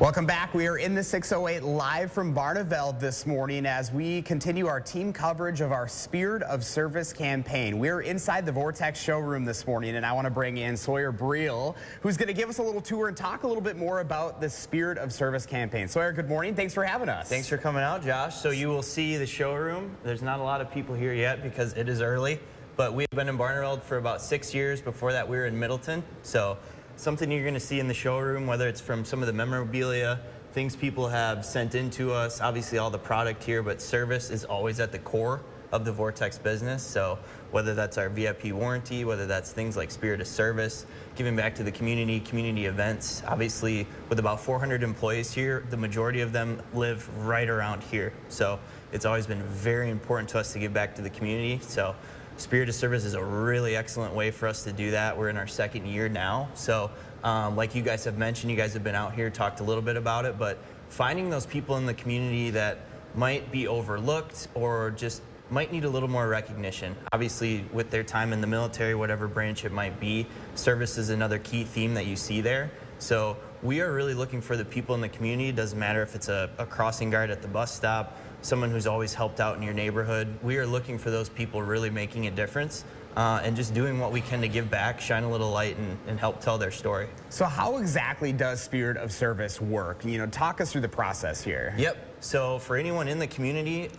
Welcome back. We are in the 608 live from Barneveld this morning as we continue our team coverage of our Spirit of Service campaign. We're inside the Vortex showroom this morning, and I want to bring in Sawyer Breel, who's going to give us a little tour and talk a little bit more about the Spirit of Service campaign. Sawyer, good morning. Thanks for having us. Thanks for coming out, Josh. So you will see the showroom. There's not a lot of people here yet because it is early, but we've been in Barneveld for about 6 years. Before that, we were in Middleton. So something you're going to see in the showroom, whether it's from some of the memorabilia, things people have sent in to us, obviously all the product here, but service is always at the core of the Vortex business. So whether that's our VIP warranty, whether that's things like Spirit of Service, giving back to the community events. Obviously, with about 400 employees here, the majority of them live right around here. So it's always been very important to us to give back to the community. So Spirit of Service is a really excellent way for us to do that. We're in our second year now. So like you guys have mentioned, you guys have been out here, talked a little bit about it, but finding those people in the community that might be overlooked or just might need a little more recognition. Obviously, with their time in the military, whatever branch it might be, service is another key theme that you see there. So we are really looking for the people in the community. It doesn't matter if it's a crossing guard at the bus stop, someone who's always helped out in your neighborhood. We are looking for those people really making a difference and just doing what we can to give back, shine a little light, and help tell their story. So how exactly does Spirit of Service work? You know, talk us through the process here. Yep. So for anyone in the community,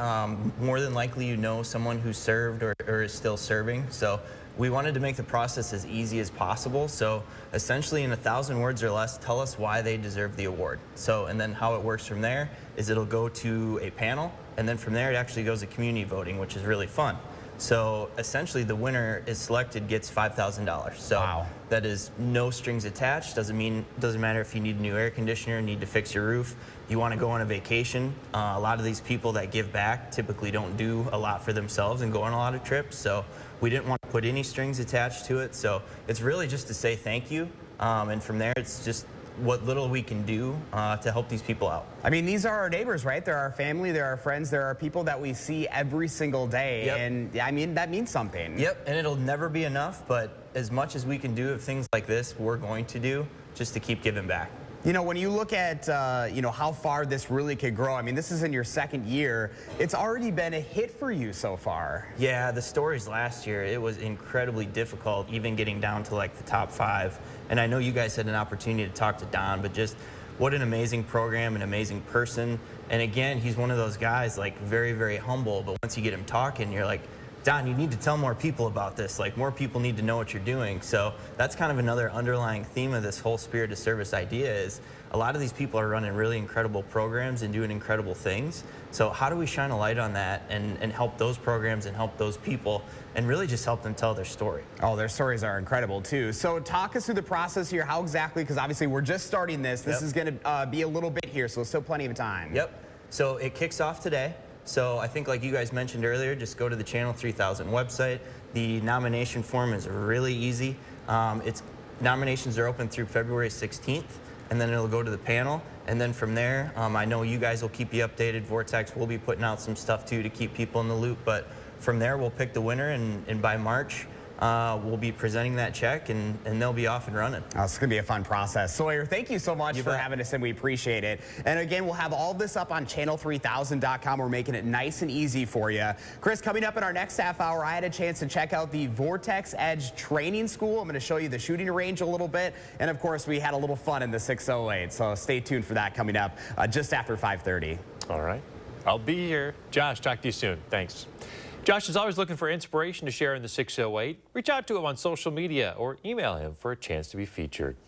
more than likely you know someone who served or is still serving. So we wanted to make the process as easy as possible. So essentially in 1,000 words or less, tell us why they deserve the award. So, and then how it works from there is it'll go to a panel, and then from there it actually goes to community voting, which is really fun. So essentially the winner is selected, gets $5,000. So wow. That is no strings attached. Doesn't matter if you need a new air conditioner, need to fix your roof, you want to go on a vacation. A lot of these people that give back typically don't do a lot for themselves and go on a lot of trips. So we didn't want to put any strings attached to it. So it's really just to say thank you. And from there, it's just what little we can do to help these people out. I mean, these are our neighbors, right? They're our family, they're our friends, they're our people that we see every single day. Yep. And I mean, that means something. Yep, and it'll never be enough, but as much as we can do of things like this, we're going to do just to keep giving back. You know, when you look at, you know, how far this really could grow, I mean, this is in your second year. It's already been a hit for you so far. Yeah, the stories last year, it was incredibly difficult, even getting down to like the top 5. And I know you guys had an opportunity to talk to Don, but just what an amazing program, an amazing person. And again, he's one of those guys, like very, very humble, but once you get him talking, you're like, Don, you need to tell more people about this. Like, more people need to know what you're doing. So that's kind of another underlying theme of this whole Spirit of Service idea is a lot of these people are running really incredible programs and doing incredible things. So how do we shine a light on that and help those programs and help those people and really just help them tell their story? Oh, their stories are incredible too. So talk us through the process here. How exactly, because obviously we're just starting this. This is going to be a little bit here, so still plenty of time. Yep. So it kicks off today. So I think like you guys mentioned earlier, just go to the Channel 3000 website. The nomination form is really easy. Nominations are open through February 16th, and then it'll go to the panel. And then from there, I know you guys will keep you updated. Vortex will be putting out some stuff too to keep people in the loop. But from there, we'll pick the winner, and by March, we'll be presenting that check, and they'll be off and running. Oh, it's going to be a fun process. Sawyer, thank you so much for having us, and we appreciate it. And again, we'll have all this up on channel3000.com. We're making it nice and easy for you. Chris, coming up in our next half hour, I had a chance to check out the Vortex Edge Training School. I'm going to show you the shooting range a little bit. And of course, we had a little fun in the 608. So stay tuned for that coming up just after 5:30. All right. I'll be here. Josh, talk to you soon. Thanks. Josh is always looking for inspiration to share in the 608. Reach out to him on social media or email him for a chance to be featured.